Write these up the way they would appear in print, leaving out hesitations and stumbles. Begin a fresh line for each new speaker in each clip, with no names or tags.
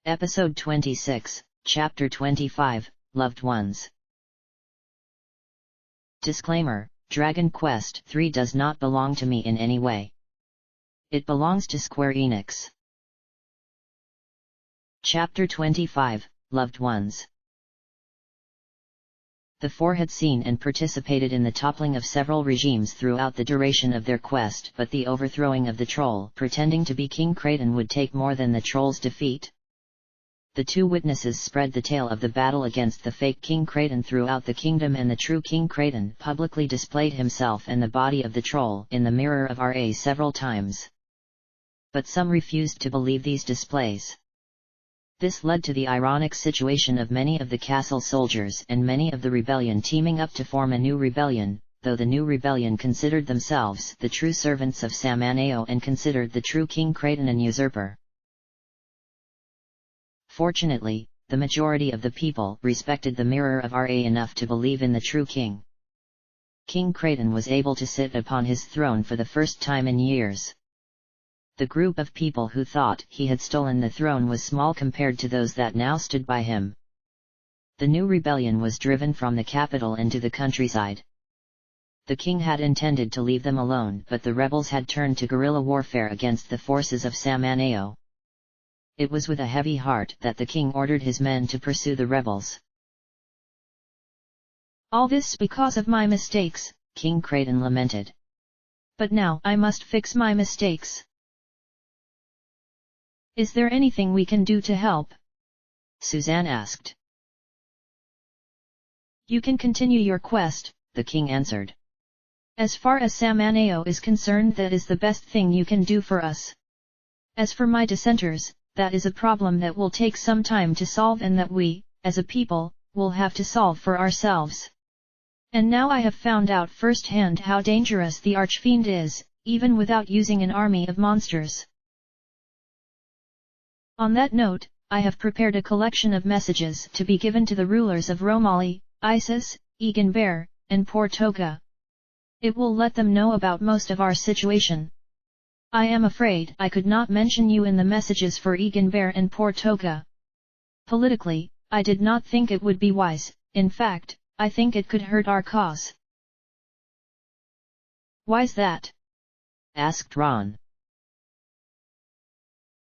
Episode 26, Chapter 25, Loved Ones. Disclaimer: Dragon Quest III does not belong to me in any way. It belongs to Square Enix. Chapter 25, Loved Ones. The four had seen and participated in the toppling of several regimes throughout the duration of their quest, but the overthrowing of the troll pretending to be King Kraden would take more than the troll's defeat. The two witnesses spread the tale of the battle against the fake King Kraden throughout the kingdom, and the true King Kraden publicly displayed himself and the body of the troll in the mirror of Ra several times. But some refused to believe these displays. This led to the ironic situation of many of the castle soldiers and many of the rebellion teaming up to form a new rebellion, though the new rebellion considered themselves the true servants of Samaneo and considered the true King Kraden an usurper. Fortunately, the majority of the people respected the mirror of Ra enough to believe in the true king. King Kraden was able to sit upon his throne for the first time in years. The group of people who thought he had stolen the throne was small compared to those that now stood by him. The new rebellion was driven from the capital into the countryside. The king had intended to leave them alone, but the rebels had turned to guerrilla warfare against the forces of Samaneo. It was with a heavy heart that the king ordered his men to pursue the rebels.
"All this because of my mistakes,"
King Kraden lamented.
"But now I must fix my mistakes. Is there anything we can do to help?"
Suzanne asked.
"You can continue your quest,"
the king answered.
"As far as Samaneo is concerned, that is the best thing you can do for us. As for my dissenters, that is a problem that will take some time to solve and that we, as a people, will have to solve for ourselves. And now I have found out firsthand how dangerous the Archfiend is, even without using an army of monsters. On that note, I have prepared a collection of messages to be given to the rulers of Romali, Isis, Eganbear, and Portoka. It will let them know about most of our situation. I am afraid I could not mention you in the messages for Eganbear and Portoka. Politically, I did not think it would be wise. In fact, I think it could hurt our cause."
"Why's that?" asked Ron.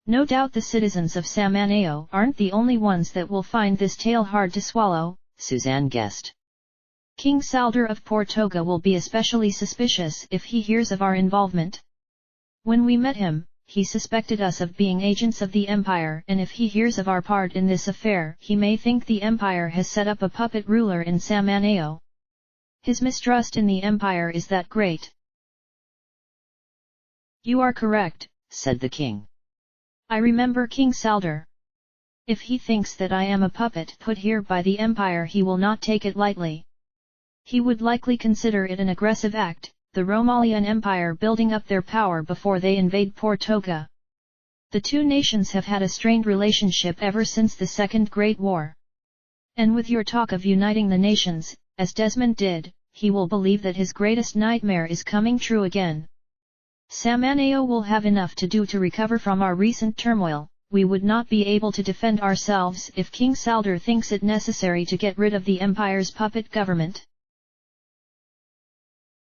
"No doubt the citizens of Samaneo aren't the only ones that will find this tale hard to swallow,"
Suzanne guessed.
"King Salder of Portoka will be especially suspicious if he hears of our involvement. When we met him, he suspected us of being agents of the Empire, and if he hears of our part in this affair, he may think the Empire has set up a puppet ruler in Samaneo. His mistrust in the Empire is that great."
"You are correct," said the king.
"I remember King Salder. If he thinks that I am a puppet put here by the Empire, he will not take it lightly. He would likely consider it an aggressive act, the Romalian Empire building up their power before they invade Portoka. The two nations have had a strained relationship ever since the Second Great War. And with your talk of uniting the nations, as Desmond did, he will believe that his greatest nightmare is coming true again. Samaneo will have enough to do to recover from our recent turmoil. We would not be able to defend ourselves if King Salder thinks it necessary to get rid of the Empire's puppet government."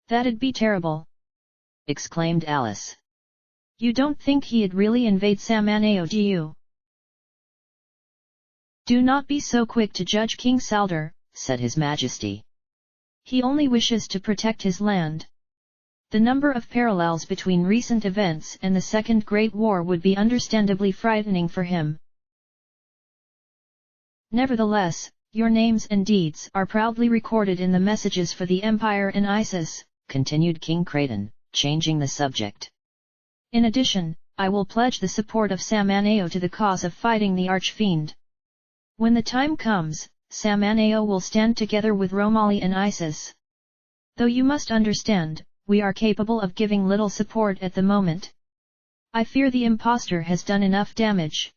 "That'd be terrible!"
exclaimed Alice.
"You don't think he'd really invade Samaneo, do you?" "Do not be so quick to judge King Salder,"
said His Majesty.
"He only wishes to protect his land. The number of parallels between recent events and the Second Great War would be understandably frightening for him. Nevertheless, your names and deeds are proudly recorded in the messages for the Empire and Isis,"
continued King Kraden, changing the subject.
"In addition, I will pledge the support of Samaneo to the cause of fighting the Archfiend. When the time comes, Samaneo will stand together with Romali and Isis. Though you must understand, we are capable of giving little support at the moment. I fear the impostor has done enough damage."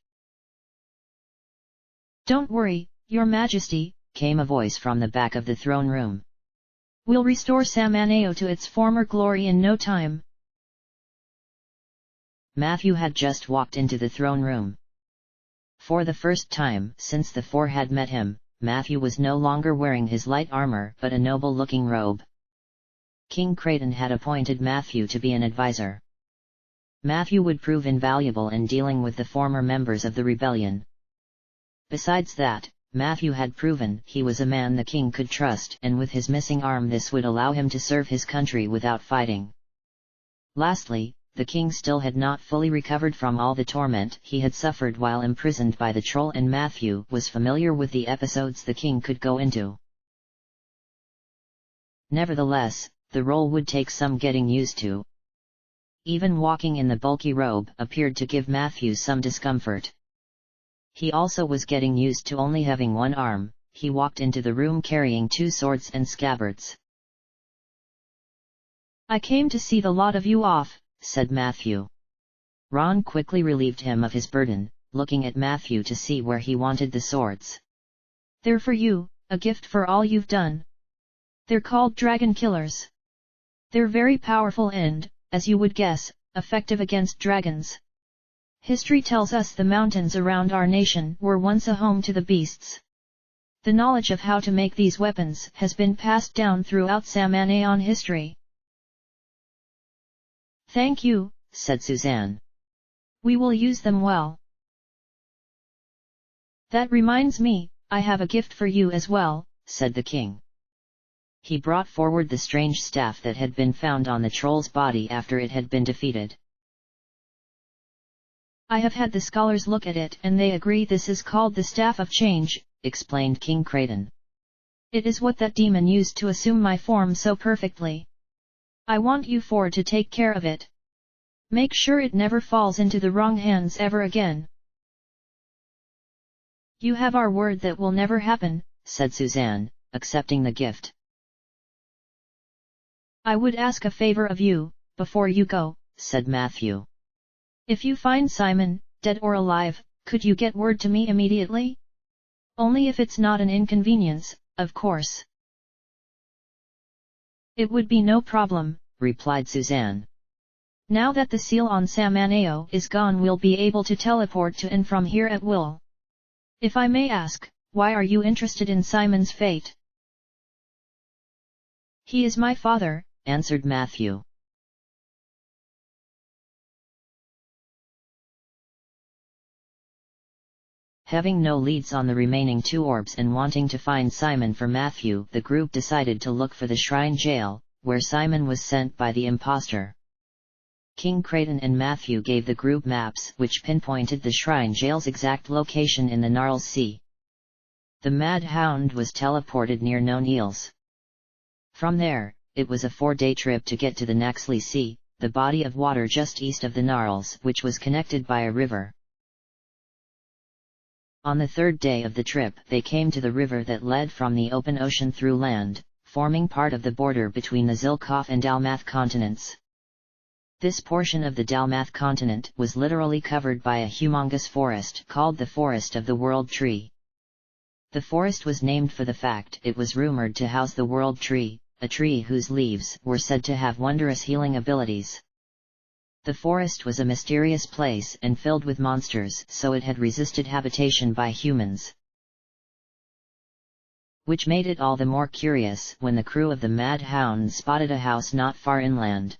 "Don't worry, Your Majesty,"
came a voice from the back of the throne room.
"We'll restore Samaneo to its former glory in no time."
Matthew had just walked into the throne room. For the first time since the four had met him, Matthew was no longer wearing his light armor but a noble-looking robe. King Creighton had appointed Matthew to be an advisor. Matthew would prove invaluable in dealing with the former members of the rebellion. Besides that, Matthew had proven he was a man the king could trust, and with his missing arm this would allow him to serve his country without fighting. Lastly, the king still had not fully recovered from all the torment he had suffered while imprisoned by the troll, and Matthew was familiar with the episodes the king could go into. Nevertheless, the role would take some getting used to. Even walking in the bulky robe appeared to give Matthew some discomfort. He also was getting used to only having one arm. He walked into the room carrying 2 swords and scabbards.
"I came to see the lot of you off,"
said Matthew. Ron quickly relieved him of his burden, looking at Matthew to see where he wanted the swords.
"They're for you, a gift for all you've done. They're called dragon killers. They're very powerful and, as you would guess, effective against dragons. History tells us the mountains around our nation were once a home to the beasts. The knowledge of how to make these weapons has been passed down throughout Samanaeon history."
"Thank you," said Suzanne.
"We will use them well. That reminds me, I have a gift for you as well,"
said the king. He brought forward the strange staff that had been found on the troll's body after it had been defeated.
"I have had the scholars look at it and they agree this is called the Staff of Change,"
explained King Creighton.
"It is what that demon used to assume my form so perfectly. I want you four to take care of it. Make sure it never falls into the wrong hands ever again." "You have our word that will never happen,"
said Suzanne, accepting the gift.
"I would ask a favor of you, before you go,"
said Matthew.
"If you find Simon, dead or alive, could you get word to me immediately? Only if it's not an inconvenience, of course." "It would be no problem,"
replied Suzanne.
"Now that the seal on Samaneo is gone, we'll be able to teleport to and from here at will. If I may ask, why are you interested in Simon's fate?" "He is my father,"
answered Matthew. Having no leads on the remaining 2 orbs and wanting to find Simon for Matthew, the group decided to look for the shrine jail, where Simon was sent by the impostor. King Creighton and Matthew gave the group maps which pinpointed the shrine jail's exact location in the Gnarls Sea. The Mad Hound was teleported near known eels. From there, it was a 4-day trip to get to the Naxley Sea, the body of water just east of the Gnarls, which was connected by a river. On the 3rd day of the trip, they came to the river that led from the open ocean through land, forming part of the border between the Zilkov and Dalmath continents. This portion of the Dalmath continent was literally covered by a humongous forest called the Forest of the World Tree. The forest was named for the fact it was rumored to house the World Tree, a tree whose leaves were said to have wondrous healing abilities. The forest was a mysterious place and filled with monsters, so it had resisted habitation by humans. Which made it all the more curious when the crew of the Mad Hound spotted a house not far inland.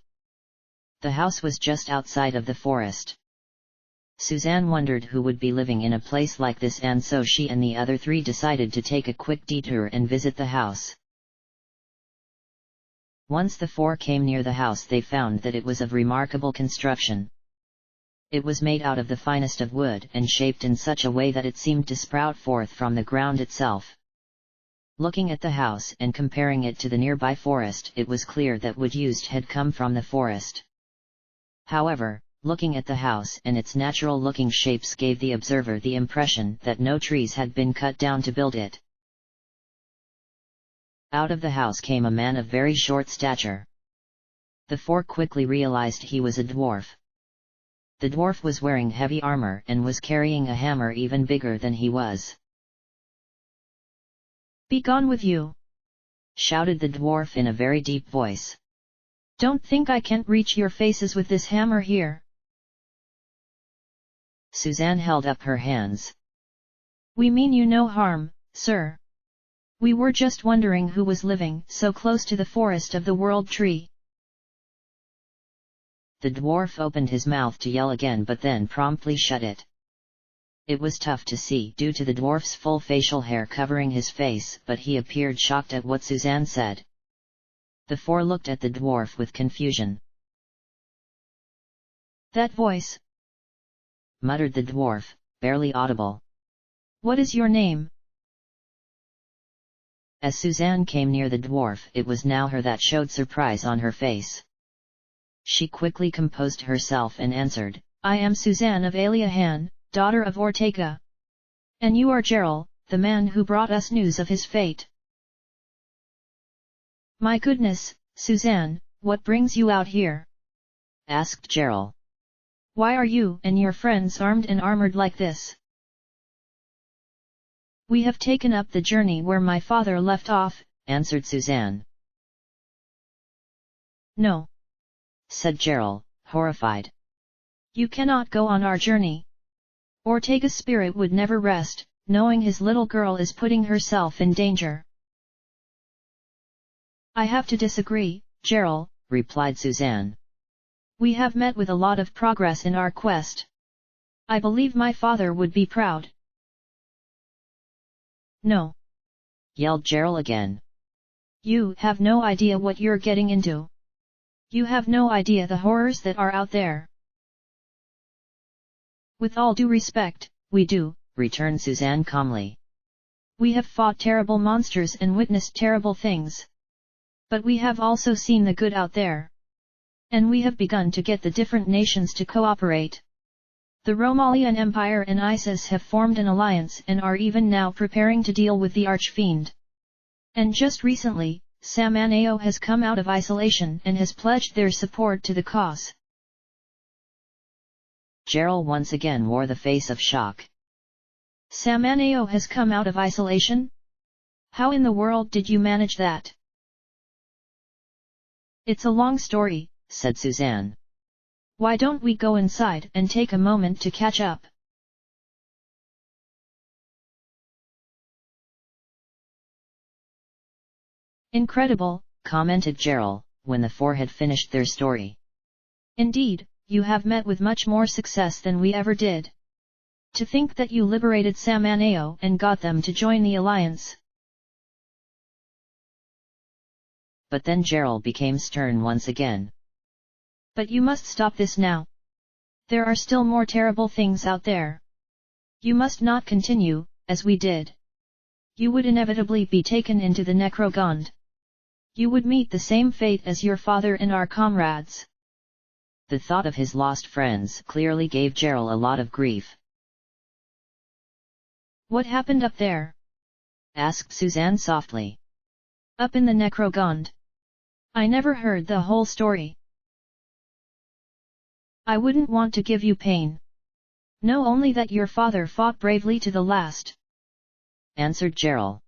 The house was just outside of the forest. Suzanne wondered who would be living in a place like this, and so she and the other 3 decided to take a quick detour and visit the house. Once the 4 came near the house, they found that it was of remarkable construction. It was made out of the finest of wood and shaped in such a way that it seemed to sprout forth from the ground itself. Looking at the house and comparing it to the nearby forest, it was clear that wood used had come from the forest. However, looking at the house and its natural-looking shapes gave the observer the impression that no trees had been cut down to build it. Out of the house came a man of very short stature. The 4 quickly realized he was a dwarf. The dwarf was wearing heavy armor and was carrying a hammer even bigger than he was.
"Be gone with you!"
shouted the dwarf in a very deep voice.
"Don't think I can't reach your faces with this hammer here."
Suzanne held up her hands.
We mean you no harm, sir. We were just wondering who was living so close to the forest of the World Tree.
The dwarf opened his mouth to yell again but then promptly shut it. It was tough to see due to the dwarf's full facial hair covering his face, but he appeared shocked at what Suzanne said. The four looked at the dwarf with confusion.
That voice,
muttered the dwarf, barely audible.
What is your name?
As Suzanne came near the dwarf, it was now her that showed surprise on her face. She quickly composed herself and answered,
I am Suzanne of Aliahan, daughter of Ortega. And you are Gerald, the man who brought us news of his fate. My goodness, Suzanne, what brings you out here?
Asked Gerald.
Why are you and your friends armed and armored like this? We have taken up the journey where my father left off,
answered Suzanne.
No,
said Gerald, horrified.
You cannot go on our journey. Ortega's spirit would never rest, knowing his little girl is putting herself in danger. I have to disagree, Gerald,
replied Suzanne.
We have met with a lot of progress in our quest. I believe my father would be proud. No,
yelled Gerald again.
You have no idea what you're getting into. You have no idea the horrors that are out there. With all due respect, we do,
returned Suzanne calmly.
We have fought terrible monsters and witnessed terrible things. But we have also seen the good out there. And we have begun to get the different nations to cooperate. The Romalian Empire and ISIS have formed an alliance and are even now preparing to deal with the Archfiend. And just recently, Samaneo has come out of isolation and has pledged their support to the cause.
Gerald once again wore the face of shock.
Samaneo has come out of isolation? How in the world did you manage that? It's a long story,
said Suzanne.
Why don't we go inside and take a moment to catch up? Incredible,
commented Gerald, when the four had finished their story.
Indeed, you have met with much more success than we ever did. To think that you liberated Samaneo and got them to join the alliance.
But then Gerald became stern once again.
But you must stop this now. There are still more terrible things out there. You must not continue, as we did. You would inevitably be taken into the Necrogond. You would meet the same fate as your father and our comrades.
The thought of his lost friends clearly gave Gerald a lot of grief.
What happened up there?
Asked Suzanne softly.
Up in the Necrogond. I never heard the whole story. I wouldn't want to give you pain. Know only that your father fought bravely to the last.
Answered Gerald.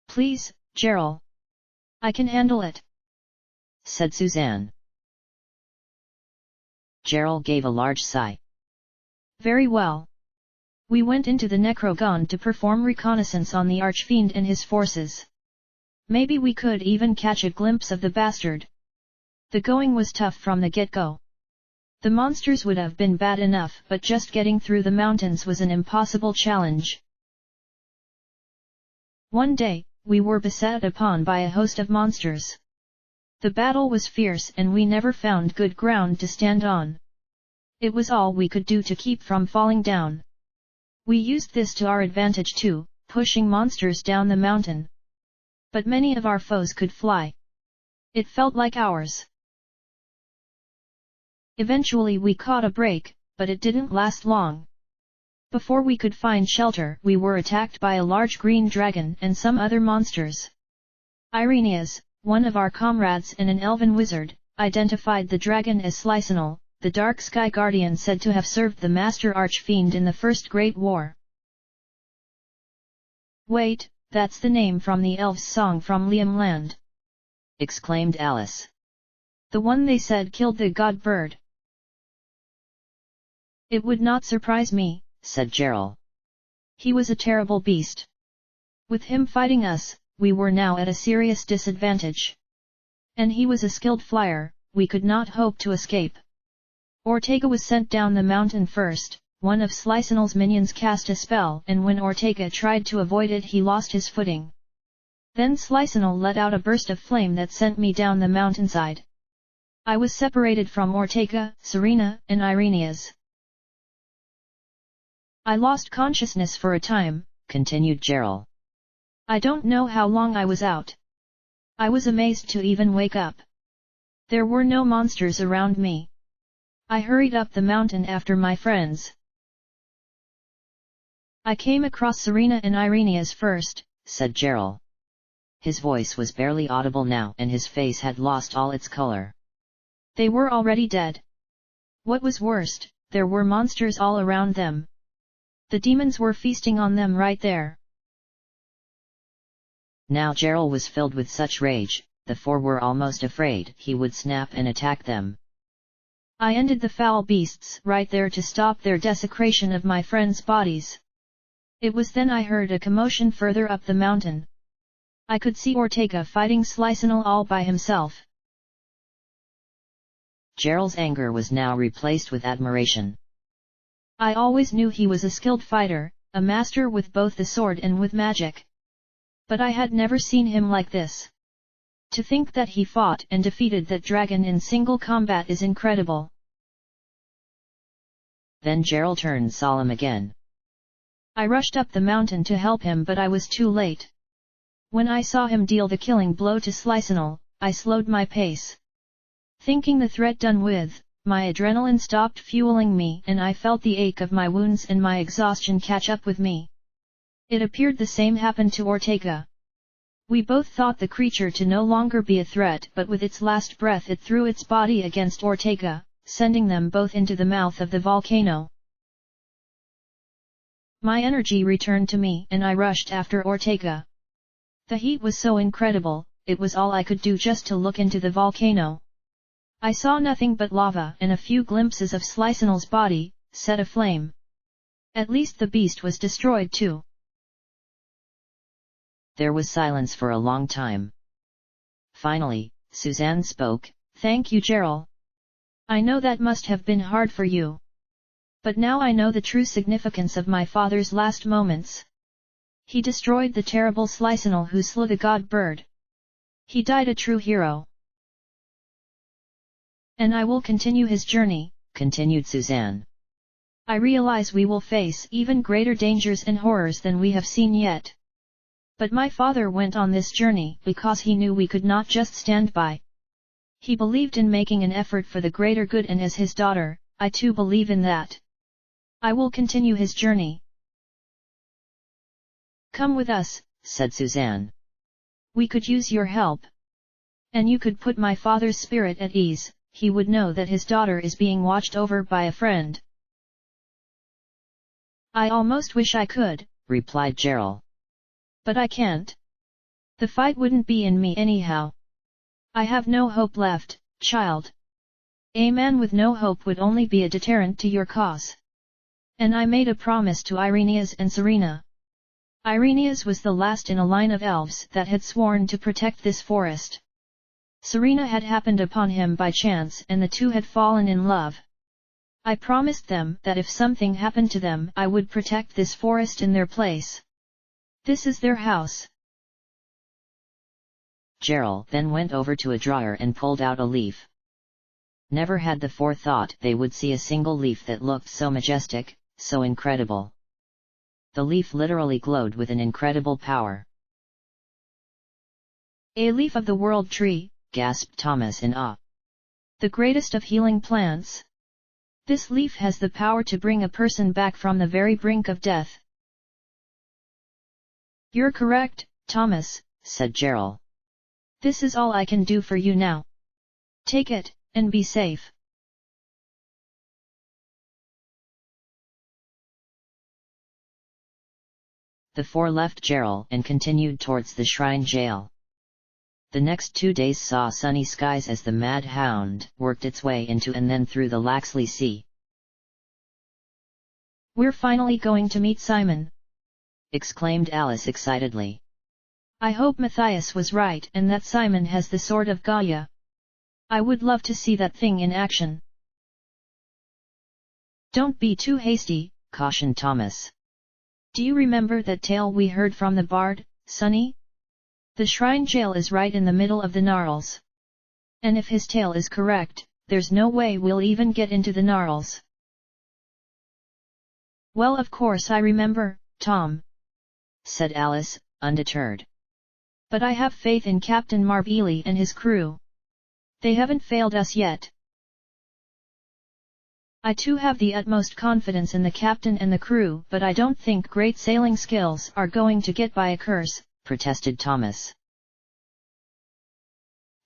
Please, Gerald. I can handle it.
Said Suzanne. Gerald gave a large sigh.
Very well. We went into the Necrogond to perform reconnaissance on the Archfiend and his forces. Maybe we could even catch a glimpse of the bastard. The going was tough from the get-go. The monsters would have been bad enough, but just getting through the mountains was an impossible challenge. One day, we were beset upon by a host of monsters. The battle was fierce and we never found good ground to stand on. It was all we could do to keep from falling down. We used this to our advantage too, pushing monsters down the mountain. But many of our foes could fly. It felt like hours. Eventually we caught a break, but it didn't last long. Before we could find shelter, we were attacked by a large green dragon and some other monsters. Irenaeus, one of our comrades and an elven wizard, identified the dragon as Slicinal, the Dark Sky Guardian said to have served the Master Archfiend in the First Great War. Wait, that's the name from the elves' song from Liam Land!
Exclaimed Alice.
The one they said killed the god bird. It would not surprise me,
said Gerald.
He was a terrible beast. With him fighting us, we were now at a serious disadvantage. And he was a skilled flyer, we could not hope to escape. Ortega was sent down the mountain first. One of Slicinal's minions cast a spell, and when Ortega tried to avoid it he lost his footing. Then Slicinal let out a burst of flame that sent me down the mountainside. I was separated from Ortega, Serena, and Irenaeus. I lost consciousness for a time,
continued Gerald.
I don't know how long I was out. I was amazed to even wake up. There were no monsters around me. I hurried up the mountain after my friends. I came across Serena and Irenaeus first,
said Gerald. His voice was barely audible now and his face had lost all its color.
They were already dead. What was worst, there were monsters all around them. The demons were feasting on them right there.
Now Gerald was filled with such rage, the four were almost afraid he would snap and attack them.
I ended the foul beasts right there to stop their desecration of my friends' bodies. It was then I heard a commotion further up the mountain. I could see Ortega fighting Slicinal all by himself.
Gerald's anger was now replaced with admiration.
I always knew he was a skilled fighter, a master with both the sword and with magic. But I had never seen him like this. To think that he fought and defeated that dragon in single combat is incredible.
Then Gerald turned solemn again.
I rushed up the mountain to help him but I was too late. When I saw him deal the killing blow to Slicinal, I slowed my pace. Thinking the threat done with, my adrenaline stopped fueling me and I felt the ache of my wounds and my exhaustion catch up with me. It appeared the same happened to Ortega. We both thought the creature to no longer be a threat but with its last breath it threw its body against Ortega, sending them both into the mouth of the volcano. My energy returned to me and I rushed after Ortega. The heat was so incredible, it was all I could do just to look into the volcano. I saw nothing but lava and a few glimpses of Slicinal's body, set aflame. At least the beast was destroyed too.
There was silence for a long time. Finally, Suzanne spoke,
"Thank you, Gerald. I know that must have been hard for you. But now I know the true significance of my father's last moments. He destroyed the terrible Slicinal who slew the god bird. He died a true hero. And I will continue his journey,"
continued Suzanne.
"I realize we will face even greater dangers and horrors than we have seen yet. But my father went on this journey because he knew we could not just stand by. He believed in making an effort for the greater good and as his daughter, I too believe in that. I will continue his journey." "Come with us,"
said Suzanne.
"We could use your help. And you could put my father's spirit at ease, he would know that his daughter is being watched over by a friend." "I almost wish I could,"
replied Gerald.
"But I can't. The fight wouldn't be in me anyhow. I have no hope left, child. A man with no hope would only be a deterrent to your cause." And I made a promise to Irenaeus and Serena. Irenaeus was the last in a line of elves that had sworn to protect this forest. Serena had happened upon him by chance and the two had fallen in love. I promised them that if something happened to them I would protect this forest in their place. This is their house.
Gerald then went over to a drawer and pulled out a leaf. Never had the four thought they would see a single leaf that looked so majestic, so incredible. The leaf literally glowed with an incredible power.
"A leaf of the world tree,"
gasped Thomas in awe.
"The greatest of healing plants. This leaf has the power to bring a person back from the very brink of death." "You're correct, Thomas,"
said Gerald.
"This is all I can do for you now. Take it, and be safe."
The four left Gerald and continued towards the shrine jail. The next 2 days saw sunny skies as the Mad Hound worked its way into and then through the Laxley Sea.
"We're finally going to meet Simon,"
exclaimed Alice excitedly.
I hope Matthias was right and that Simon has the sword of Gaia. I would love to see that thing in action.
Don't be too hasty, cautioned Thomas.
Do you remember that tale we heard from the bard, Sonny? The shrine jail is right in the middle of the Gnarls. And if his tale is correct, there's no way we'll even get into the Gnarls.
Well, of course I remember, Tom, said Alice, undeterred.
But I have faith in Captain Marbili and his crew. They haven't failed us yet. I too have the utmost confidence in the captain and the crew, but I don't think great sailing skills are going to get by a curse,
protested Thomas.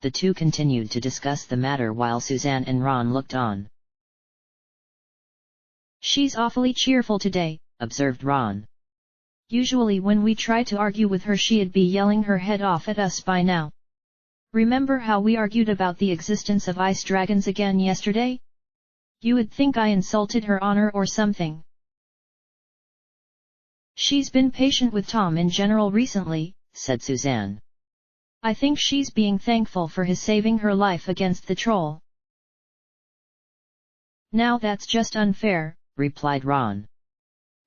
The two continued to discuss the matter while Suzanne and Ron looked on.
She's awfully cheerful today, observed Ron. Usually when we try to argue with her she'd be yelling her head off at us by now. Remember how we argued about the existence of ice dragons again yesterday? You would think I insulted her honor or something. She's been patient with Tom in general recently, said Suzanne. I think she's being thankful for his saving her life against the troll. Now that's just unfair, replied Ron.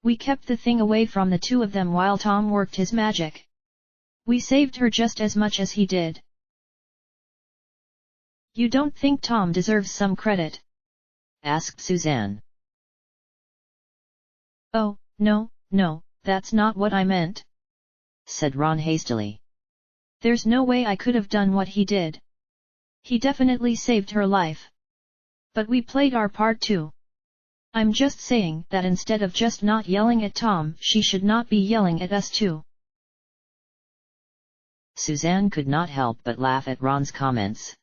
We kept the thing away from the two of them while Tom worked his magic. We saved her just as much as he did. You don't think Tom deserves some credit?
Asked Suzanne.
Oh, no, that's not what I meant,
said Ron hastily.
There's no way I could have done what he did. He definitely saved her life. But we played our part too. I'm just saying that instead of just not yelling at Tom, she should not be yelling at us too.
Suzanne could not help but laugh at Ron's comments.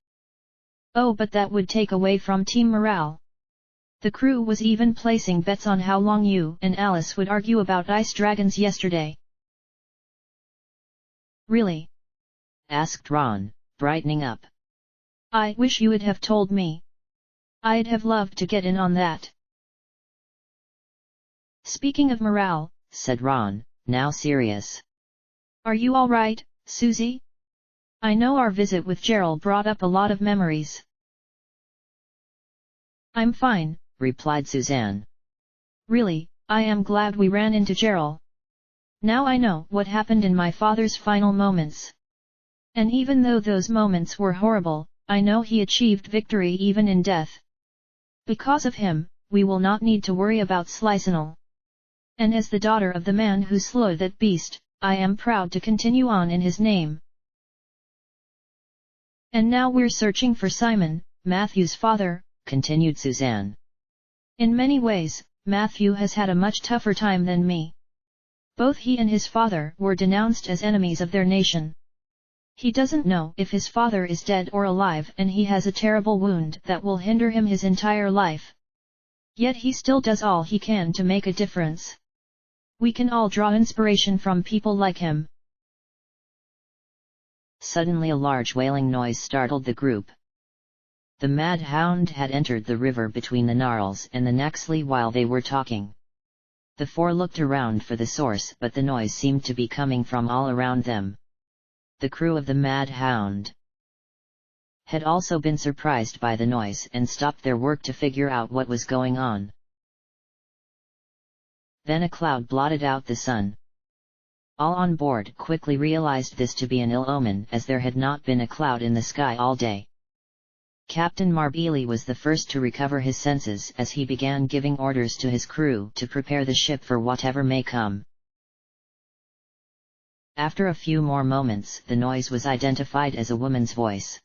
Oh, but that would take away from team morale. The crew was even placing bets on how long you and Alice would argue about ice dragons yesterday.
Really? Asked Ron, brightening up.
I wish you would have told me. I'd have loved to get in on that. Speaking of morale,
said Ron, now serious.
Are you all right, Susie? I know our visit with Gerald brought up a lot of memories. I'm fine,
replied Suzanne.
Really, I am glad we ran into Gerald. Now I know what happened in my father's final moments. And even though those moments were horrible, I know he achieved victory even in death. Because of him, we will not need to worry about Slicinal. And as the daughter of the man who slew that beast, I am proud to continue on in his name. And now we're searching for Simon, Matthew's father, continued Suzanne. In many ways, Matthew has had a much tougher time than me. Both he and his father were denounced as enemies of their nation. He doesn't know if his father is dead or alive, and he has a terrible wound that will hinder him his entire life. Yet he still does all he can to make a difference. We can all draw inspiration from people like him.
Suddenly a large wailing noise startled the group. The mad hound had entered the river between the Gnarls and the Naxley while they were talking. The four looked around for the source, but the noise seemed to be coming from all around them. The crew of the mad hound had also been surprised by the noise and stopped their work to figure out what was going on. Then a cloud blotted out the sun. All on board quickly realized this to be an ill omen, as there had not been a cloud in the sky all day. Captain Marbili was the first to recover his senses as he began giving orders to his crew to prepare the ship for whatever may come. After a few more moments, the noise was identified as a woman's voice.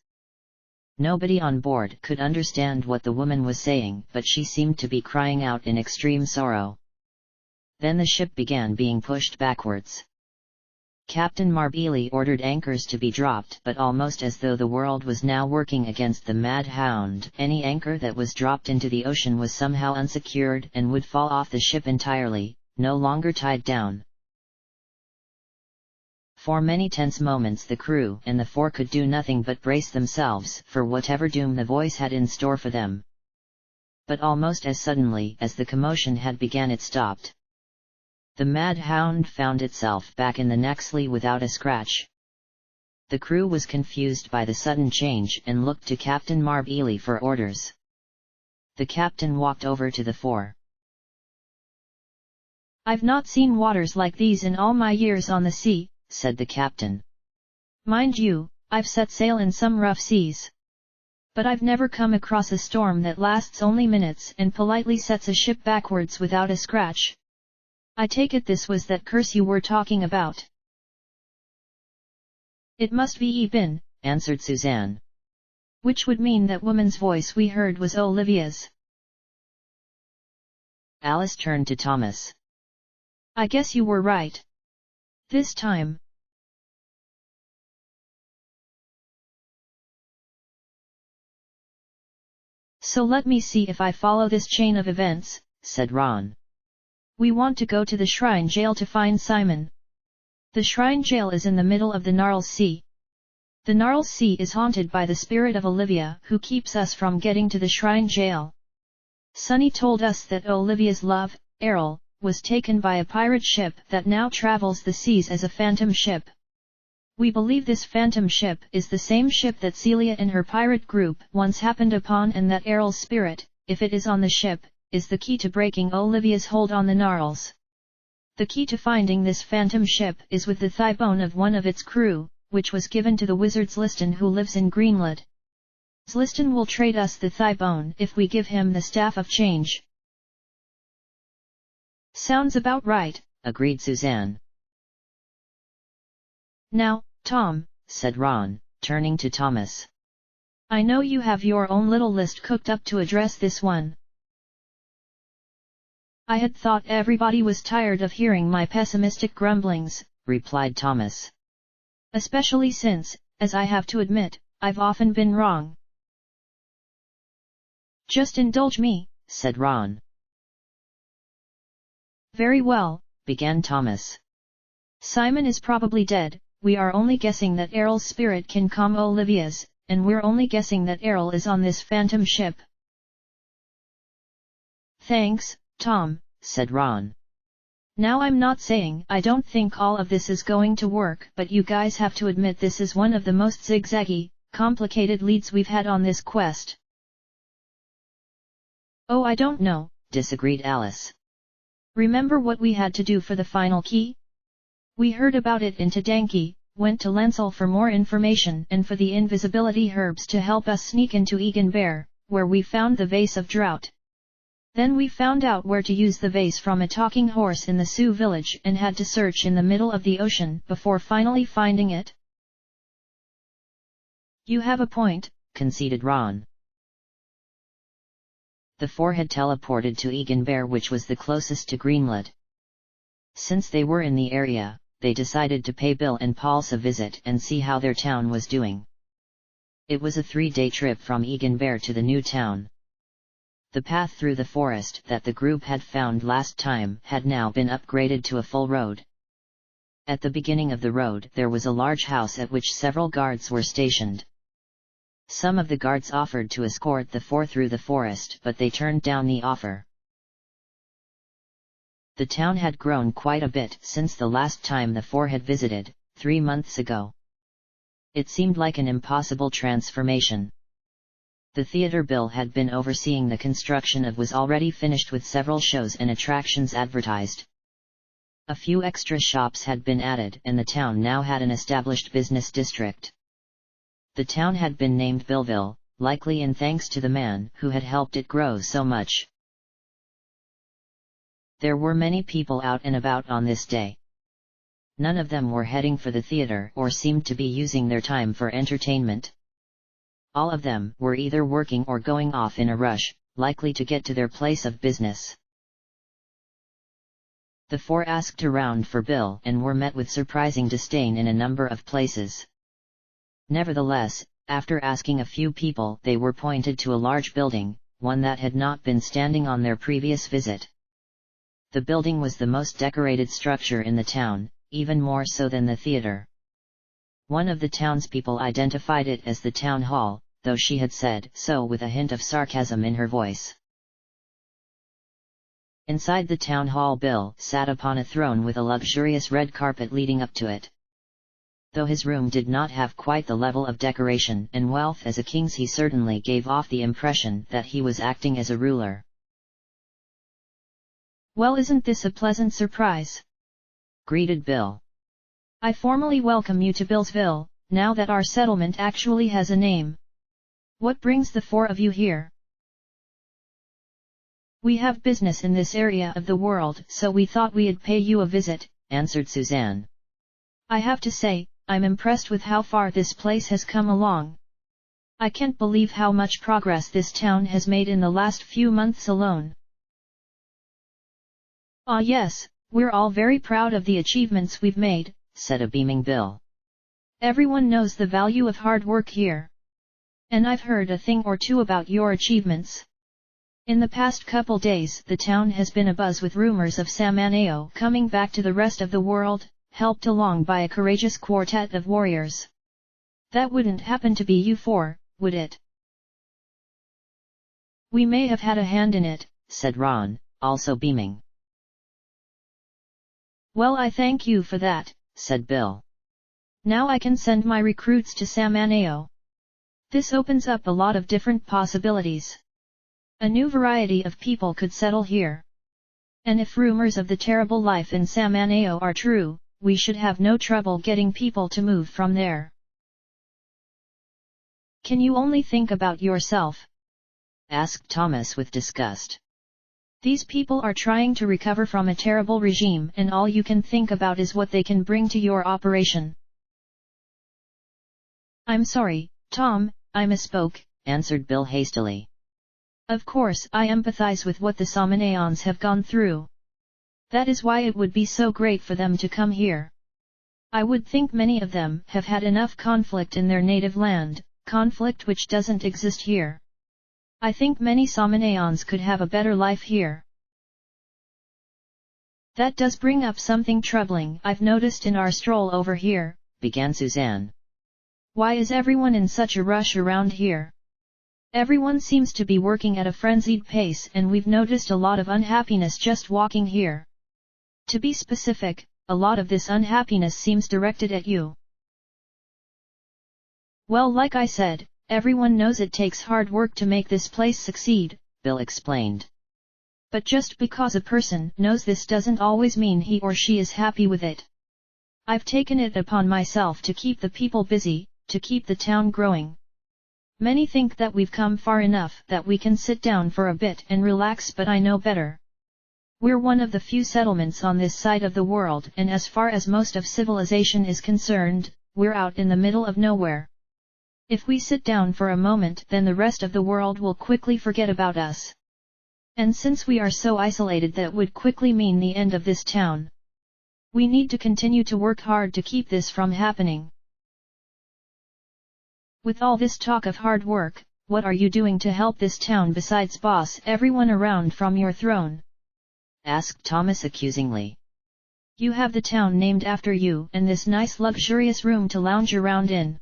Nobody on board could understand what the woman was saying, but she seemed to be crying out in extreme sorrow. Then the ship began being pushed backwards. Captain Marbili ordered anchors to be dropped, but almost as though the world was now working against the mad hound, any anchor that was dropped into the ocean was somehow unsecured and would fall off the ship entirely, no longer tied down. For many tense moments the crew and the four could do nothing but brace themselves for whatever doom the voice had in store for them. But almost as suddenly as the commotion had begun, it stopped. The mad hound found itself back in the Nexley without a scratch. The crew was confused by the sudden change and looked to Captain Marb Ely for orders. The captain walked over to the fore.
"I've not seen waters like these in all my years on the sea,"
said the captain.
"Mind you, I've set sail in some rough seas. But I've never come across a storm that lasts only minutes and politely sets a ship backwards without a scratch. I take it this was that curse you were talking about." "It must be Ibn,"
answered Suzanne.
"Which would mean that woman's voice we heard was Olivia's."
Alice turned to Thomas.
"I guess you were right. This time." "So let me see if I follow this chain of events,"
said Ron.
"We want to go to the Shrine Jail to find Simon. The Shrine Jail is in the middle of the Gnarls Sea. The Gnarls Sea is haunted by the spirit of Olivia who keeps us from getting to the Shrine Jail. Sunny told us that Olivia's love, Errol, was taken by a pirate ship that now travels the seas as a phantom ship. We believe this phantom ship is the same ship that Celia and her pirate group once happened upon, and that Errol's spirit, if it is on the ship, is the key to breaking Olivia's hold on the Gnarls. The key to finding this phantom ship is with the thigh bone of one of its crew, which was given to the wizard Zliston who lives in Greenland. Zliston will trade us the thigh bone if we give him the Staff of Change." "Sounds about right,"
agreed Suzanne.
"Now, Tom,"
said Ron, turning to Thomas.
"I know you have your own little list cooked up to address this one." "I had thought everybody was tired of hearing my pessimistic grumblings,"
replied Thomas.
"Especially since, as I have to admit, I've often been wrong." "Just indulge me,"
said Ron.
"Very well,"
began Thomas.
"Simon is probably dead, we are only guessing that Errol's spirit can calm Olivia's, and we're only guessing that Errol is on this phantom ship." "Thanks, Tom,"
said Ron.
"Now I'm not saying I don't think all of this is going to work, but you guys have to admit this is one of the most zigzaggy, complicated leads we've had on this quest." "Oh, I don't know,"
disagreed Alice.
"Remember what we had to do for the final key? We heard about it in Tadanki, went to Lensel for more information and for the invisibility herbs to help us sneak into Egan Bear, where we found the vase of drought. Then we found out where to use the vase from a talking horse in the Sioux village and had to search in the middle of the ocean before finally finding it." "You have a point,"
conceded Ron. The four had teleported to Egan Bear, which was the closest to Greenland. Since they were in the area, they decided to pay Bill and Paul's a visit and see how their town was doing. It was a 3-day trip from Egan Bear to the new town. The path through the forest that the group had found last time had now been upgraded to a full road. At the beginning of the road there was a large house at which several guards were stationed. Some of the guards offered to escort the four through the forest, but they turned down the offer. The town had grown quite a bit since the last time the four had visited, 3 months ago. It seemed like an impossible transformation. The theater Bill had been overseeing the construction of was already finished with several shows and attractions advertised. A few extra shops had been added and the town now had an established business district. The town had been named Billville, likely in thanks to the man who had helped it grow so much. There were many people out and about on this day. None of them were heading for the theater or seemed to be using their time for entertainment. All of them were either working or going off in a rush, likely to get to their place of business. The four asked around for Bill and were met with surprising disdain in a number of places. Nevertheless, after asking a few people, they were pointed to a large building, one that had not been standing on their previous visit. The building was the most decorated structure in the town, even more so than the theater. One of the townspeople identified it as the town hall, though she had said so with a hint of sarcasm in her voice. Inside the town hall, Bill sat upon a throne with a luxurious red carpet leading up to it. Though his room did not have quite the level of decoration and wealth as a king's, he certainly gave off the impression that he was acting as a ruler.
"Well, isn't this a pleasant surprise?"
greeted Bill.
"I formally welcome you to Billsville, now that our settlement actually has a name. What brings the four of you here?" "We have business in this area of the world, so we thought we'd pay you a visit,"
answered Suzanne.
"I have to say, I'm impressed with how far this place has come along. I can't believe how much progress this town has made in the last few months alone."
"Ah yes, we're all very proud of the achievements we've made,"
said a beaming Bill.
"Everyone knows the value of hard work here. And I've heard a thing or two about your achievements. In the past couple days the town has been abuzz with rumors of Samaneo coming back to the rest of the world, helped along by a courageous quartet of warriors. That wouldn't happen to be you four, would it?"
"We may have had a hand in it,"
said Ron, also beaming.
"Well, I thank you for that,"
said Bill.
"Now I can send my recruits to Samaneo. This opens up a lot of different possibilities. A new variety of people could settle here. And if rumors of the terrible life in Samaneo are true, we should have no trouble getting people to move from there."
"Can you only think about yourself?"
asked Thomas with disgust.
"These people are trying to recover from a terrible regime and all you can think about is what they can bring to your operation."
"I'm sorry, Tom, I misspoke,"
answered Bill hastily.
"Of course I empathize with what the Samaneons have gone through. That is why it would be so great for them to come here. I would think many of them have had enough conflict in their native land, conflict which doesn't exist here. I think many Samaneons could have a better life here."
"That does bring up something troubling I've noticed in our stroll over here,"
began Suzanne.
"Why is everyone in such a rush around here? Everyone seems to be working at a frenzied pace and we've noticed a lot of unhappiness just walking here. To be specific, a lot of this unhappiness seems directed at you."
"Well, like I said, everyone knows it takes hard work to make this place succeed,"
Bill explained.
"But just because a person knows this doesn't always mean he or she is happy with it. I've taken it upon myself to keep the people busy, to keep the town growing. Many think that we've come far enough that we can sit down for a bit and relax, but I know better. We're one of the few settlements on this side of the world, and as far as most of civilization is concerned, we're out in the middle of nowhere. If we sit down for a moment, then the rest of the world will quickly forget about us. And since we are so isolated, that would quickly mean the end of this town. We need to continue to work hard to keep this from happening." "With all this talk of hard work, what are you doing to help this town besides boss everyone around from your throne?"
asked Thomas accusingly.
"You have the town named after you and this nice luxurious room to lounge around in.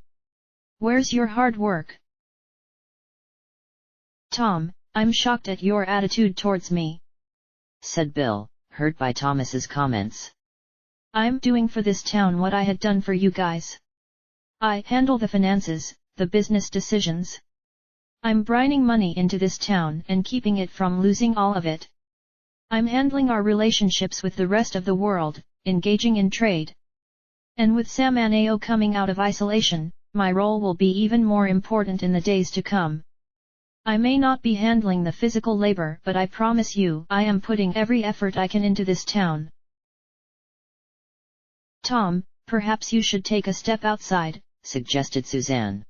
Where's your hard work?"
"Tom, I'm shocked at your attitude towards me,"
said Bill, hurt by Thomas's comments.
"I'm doing for this town what I had done for you guys. I handle the finances, the business decisions. I'm brining money into this town and keeping it from losing all of it. I'm handling our relationships with the rest of the world, engaging in trade. And with Samaneo coming out of isolation, my role will be even more important in the days to come. I may not be handling the physical labor, but I promise you I am putting every effort I can into this town."
"Tom, perhaps you should take a step outside,"
suggested Suzanne.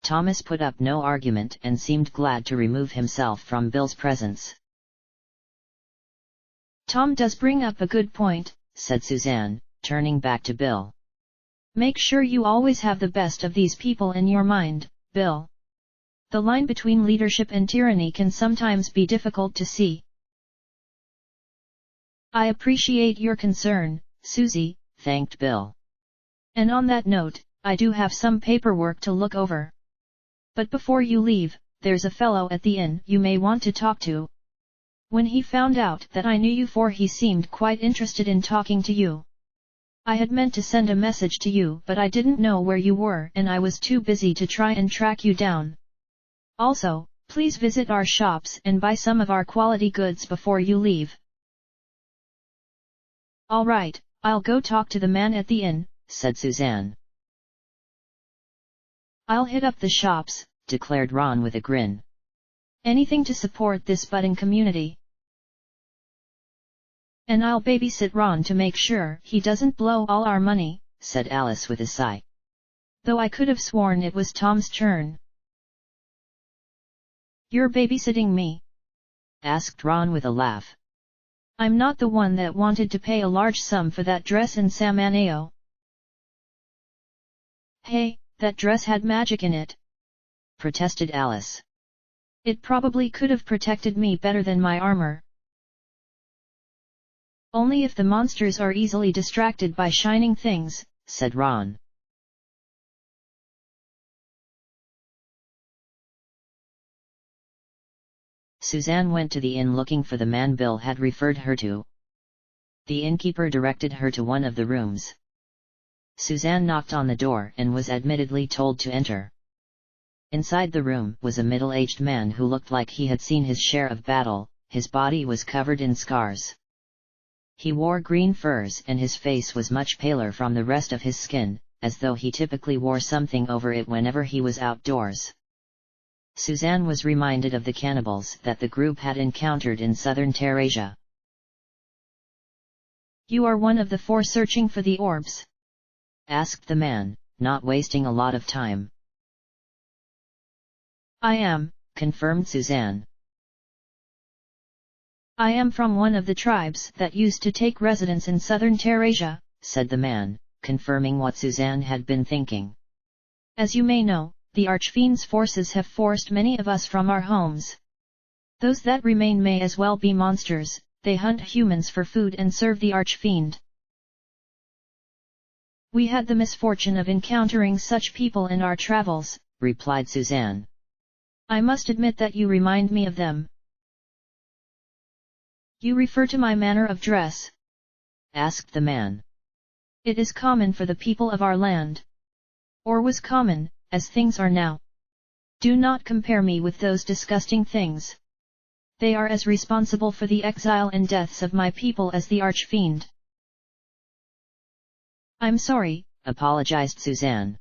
Thomas put up no argument and seemed glad to remove himself from Bill's presence.
"Tom does bring up a good point,"
said Suzanne, turning back to Bill.
"Make sure you always have the best of these people in your mind, Bill. The line between leadership and tyranny can sometimes be difficult to see."
"I appreciate your concern, Susie,"
thanked Bill.
"And on that note, I do have some paperwork to look over. But before you leave, there's a fellow at the inn you may want to talk to."
When he found out that I knew you, for he seemed quite interested in talking to you. I had meant to send a message to you, but I didn't know where you were and I was too busy to try and track you down. Also, please visit our shops and buy some of our quality goods before you leave.
Alright, I'll go talk to the man at the inn,
said Suzanne.
I'll hit up the shops,
declared Ron with a grin.
Anything to support this budding community. And I'll babysit Ron to make sure he doesn't blow all our money,
said Alice with a sigh.
Though I could have sworn it was Tom's turn. You're babysitting me?
asked Ron with a laugh.
I'm not the one that wanted to pay a large sum for that dress in Samaneo. Hey, that dress had magic in it,
protested Alice.
It probably could have protected me better than my armor. Only if the monsters are easily distracted by shining things,
said Ron. Suzanne went to the inn looking for the man Bill had referred her to. The innkeeper directed her to one of the rooms. Suzanne knocked on the door and was admittedly told to enter. Inside the room was a middle-aged man who looked like he had seen his share of battle. His body was covered in scars. He wore green furs and his face was much paler from the rest of his skin, as though he typically wore something over it whenever he was outdoors. Suzanne was reminded of the cannibals that the group had encountered in southern Terrasia.
You are one of the 4 searching for the orbs?
asked the man, not wasting a lot of time.
I am,
confirmed Suzanne.
I am from one of the tribes that used to take residence in southern Terrasia,
said the man, confirming what Suzanne had been thinking.
As you may know, the Archfiend's forces have forced many of us from our homes. Those that remain may as well be monsters. They hunt humans for food and serve the Archfiend. We had the misfortune of encountering such people in our travels,
replied Suzanne.
I must admit that you remind me of them. You refer to my manner of dress?
asked the man.
It is common for the people of our land. Or was common, as things are now. Do not compare me with those disgusting things. They are as responsible for the exile and deaths of my people as the Archfiend. I'm sorry,
apologized Suzanne.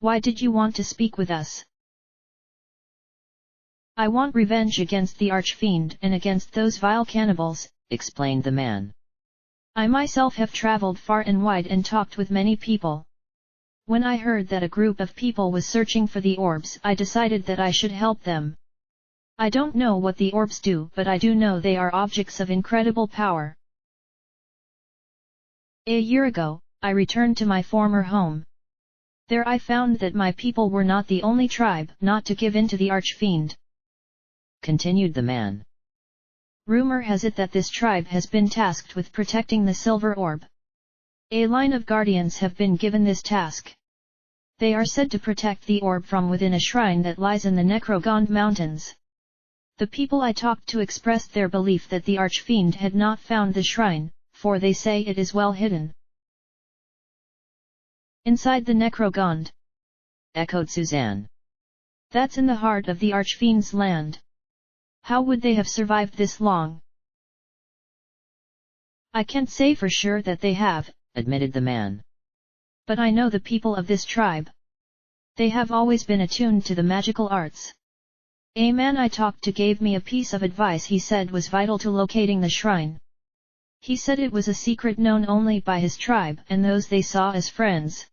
Why did you want to speak with us? I want revenge against the Archfiend and against those vile cannibals,
explained the man.
I myself have traveled far and wide and talked with many people. When I heard that a group of people was searching for the orbs, I decided that I should help them. I don't know what the orbs do, but I do know they are objects of incredible power. A year ago, I returned to my former home. There I found that my people were not the only tribe not to give in to the Archfiend,
continued the man.
Rumor has it that this tribe has been tasked with protecting the silver orb. A line of guardians have been given this task. They are said to protect the orb from within a shrine that lies in the Necrogond Mountains. The people I talked to expressed their belief that the Archfiend had not found the shrine, for they say it is well hidden. Inside the Necrogond,
echoed Suzanne.
That's in the heart of the Archfiend's land. How would they have survived this long? I can't say for sure that they have,
admitted the man.
But I know the people of this tribe. They have always been attuned to the magical arts. A man I talked to gave me a piece of advice he said was vital to locating the shrine. He said it was a secret known only by his tribe and those they saw as friends.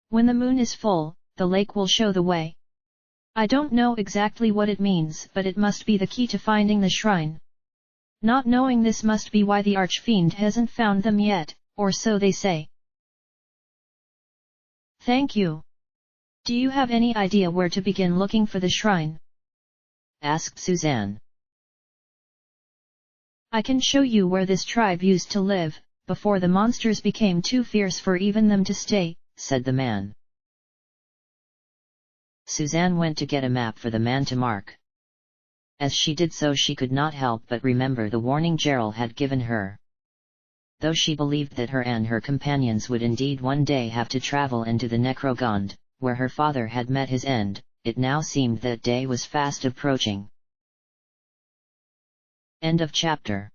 When the moon is full, the lake will show the way. I don't know exactly what it means, but it must be the key to finding the shrine. Not knowing this must be why the Archfiend hasn't found them yet, or so they say. Thank you. Do you have any idea where to begin looking for the shrine?
asked Suzanne.
I can show you where this tribe used to live, before the monsters became too fierce for even them to stay,
said the man. Suzanne went to get a map for the man to mark. As she did so she could not help but remember the warning Gerald had given her. Though she believed that her and her companions would indeed one day have to travel into the Necrogond, where her father had met his end, it now seemed that day was fast approaching. End of chapter.